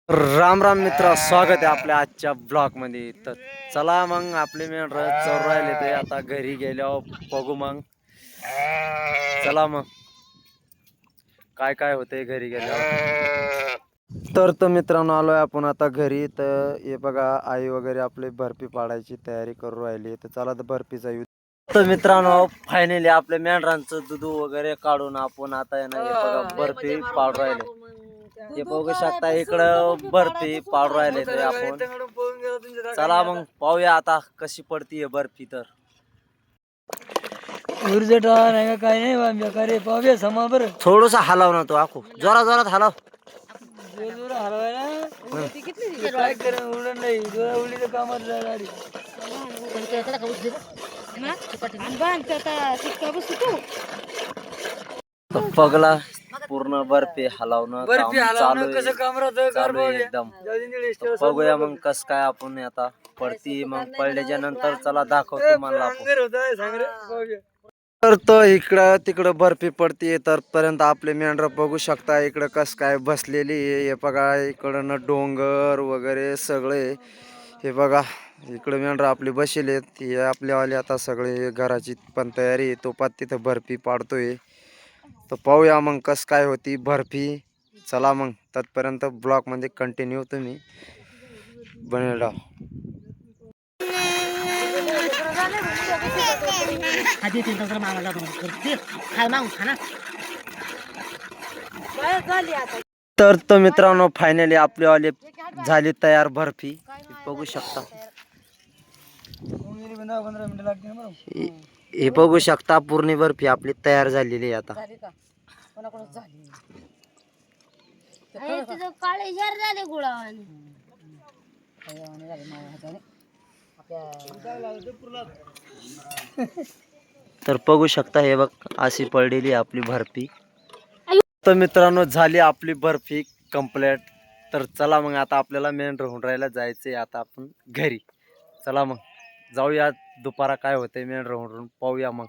राम राम मित्र, स्वागत आहे आपल्या आजच्या ब्लॉग मध्ये. तर चला मग आपले मेंढर चोर राहिले ते आता घरी गेल्यावर बघू. मग चला मग काय काय होते घरी गेल्यावर. तर मित्रांनो आलोय आपण आता घरी. तर हे बघा आई वगैरे आपले बर्फी पाडायची तयारी करू राहिली. तर चला तर बर्फीचा यूज. तर मित्रांनो फायनली आपल्या मेंढरांचं दूध वगैरे काढून आपण आता आहे ना हे बघा बर्फी पाडू राहिले. हे बघू शकता इकडं बर्फी पाडू राहिले ते आपण. चला मग पाहूया आता कशी पडतीये बर्फी. तर काय नाही करे पाहूया समा बरं थोडस हलव ना तो आखो, जोरात जोरात हलव. जोर हलवाय ना काय कर उडण नाही जोरा उडली तर कामात गाडी पगला पूर्ण बर्फी हलवणं बर्फी हलवणं कसं काम चालू आहे एकदम. बघूया मग कस काय आपण आता पडती. मग पडल्याच्या नंतर चला दाखवतो मला आपण. तर तो इकडं तिकडं बर्फी पडतीये. तर पर्यंत आपले मेंढर बघू शकता इकडं कस काय बसलेली आहे. हे बघा इकडं डोंगर वगैरे सगळे. हे बघा इकडे मेंढर आपली बसलेत. हे आपल्यावाले आता सगळे घराची पण तयारी आहे. तो पात तिथं बर्फी पाडतोय. तर पाहूया मग कस काय होती बर्फी. चला मग तत्पर्यंत ब्लॉग मध्ये कंटिन्यू तुम्ही बनेल राहा. तर मित्रांनो फायनली आपल्यावाले झाली तयार बर्फी. बघू शकता हे बघू शकता पूर्ण बर्फी आपली तयार झालेली आहे आता. तर बघू शकता हे बघ अशी पडलेली आपली बर्फी. तर मित्रांनो झाली आपली बर्फी कंप्लीट. तर चला मग आता आपल्याला मेंढर हुंडरायला जायचंय आता आपण घरी. चला मग जाऊया दुपारा काय होतंय मेंढर हुंडरून पाहूया मग.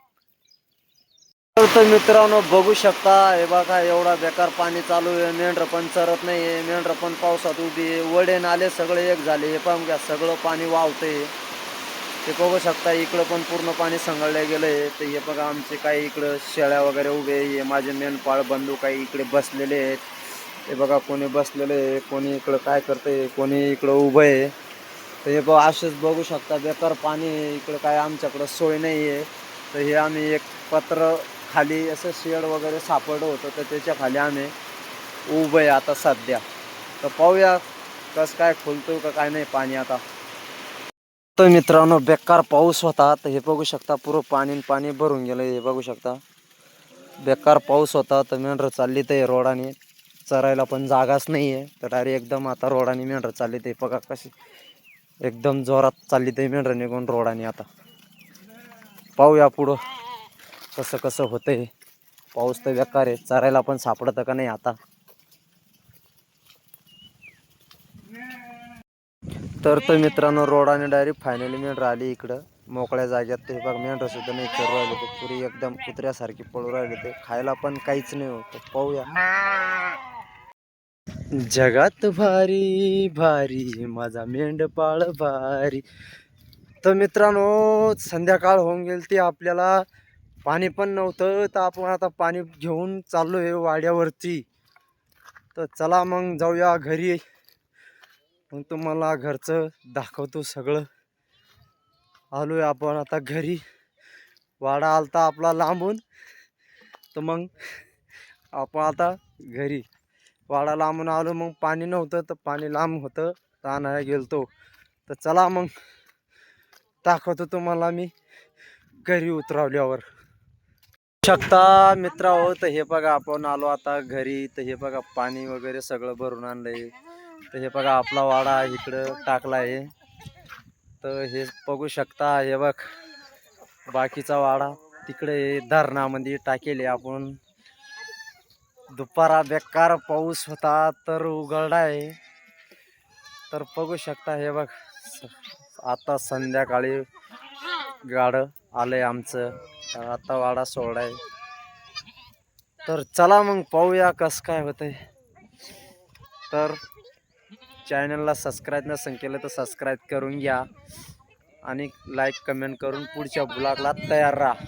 तर मित्रांनो बघू शकता हे बघा एवढा बेकार पाणी चालू आहे. मेंढर पण चरत नाहीये. मेंढर पण पावसात उभी आहे. वडे नाले सगळे एक झाले. हे पण घ्या सगळं पाणी वाहतंय. हे बघू शकता इकडं पण पूर्ण पाणी संगळलं गेलंय. तर हे बघा आमचे काही इकडं शेळ्या वगैरे उभे. हे माझे मेंढपाळ बंधू काही इकडे बसलेले आहेत. हे बघा कोणी बसलेले आहे, कोणी इकडं काय करतंय, कोणी इकडं उभं आहे. तर हे बघा असेच बघू शकता बेकार पाणी आहे. इकडं काय आमच्याकडं सोय नाही आहे. तर हे आम्ही एक पत्र खाली असं शेड वगैरे सापडलं होतं. तर त्याच्या खाली आम्ही उभं आहे आता सध्या. तर पाहूया कसं काय खोलतोय का काय नाही पाणी आता. तर मित्रांनो बेकार पाऊस होता. तर हे बघू शकता पुरं पाणी भरून गेलं. हे बघू शकता बेकार पाऊस होता. तर मेंढर चालली तर रोडाने चरायला पण जागाच नाही आहे. तर डायरेक्ट एकदम आता रोडाने मेंढर चालली. ते बघा कशी एकदम जोरात चालली ते मेंढर निघून रोडाने. आता पाहूया पुढं कसं कसं होतंय. पाऊस तर बेकार आहे. चरायला पण सापडतं का नाही आता. तर मित्रांनो रोडाने डायरेक्ट फायनली मेंढर आली इकडं मोकळ्या जाग्यात. ते बघ मेंढर सुद्धा नाही चरू राहिले. ते पुरी एकदम कुत्र्यासारखी पळू राहिले. ते खायला पण काहीच नाही होत. पाहूया जगात भारी भारी माझा मेंढपाळ भारी. तर मित्रांनो संध्याकाळ होऊन गेली ती आपल्याला पाणी पण नव्हतं. तर आपण आता पाणी घेऊन चाललोय वाड्यावरती. तर चला मग जाऊया घरी. मग तुम्हाला घरचं दाखवतो सगळं. आलोय आपण आता घरी. वाडा आलता आपला लांबून. तर मग आपण आता घरी वाडा लांबून आलो. मग पाणी नव्हतं तर पाणी लांब होतं तर आणायला गेलतो. तर चला मग दाखवतो तुम्हाला मी घरी उतरवल्यावर. शकता मित्र हो. तर हे बघा आपण आलो आता घरी. तर हे बघा पाणी वगैरे सगळं भरून आणलंय. तर हे बघा आपला वाडा इकडं टाकला आहे. तर हे बघू शकता हे बघ बाकीचा वाडा तिकडे धरणामध्ये टाकेले आपण. दुपारा बेकार पाऊस होता तर उघडला आहे. तर बघू शकता हे बघ आता संध्याकाळी गाडं आलंय आमचं. आता वाडा सोडाय. तर चला मग पाहूया कसं काय होतंय. तर चॅनलला सबस्क्राईब नसेल केलं तर सबस्क्राईब करून घ्या आणि लाईक कमेंट करून पुढच्या ब्लॉगला तयार राहा.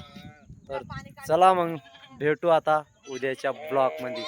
तर चला मग भेटू आता उद्याच्या ब्लॉग मध्ये.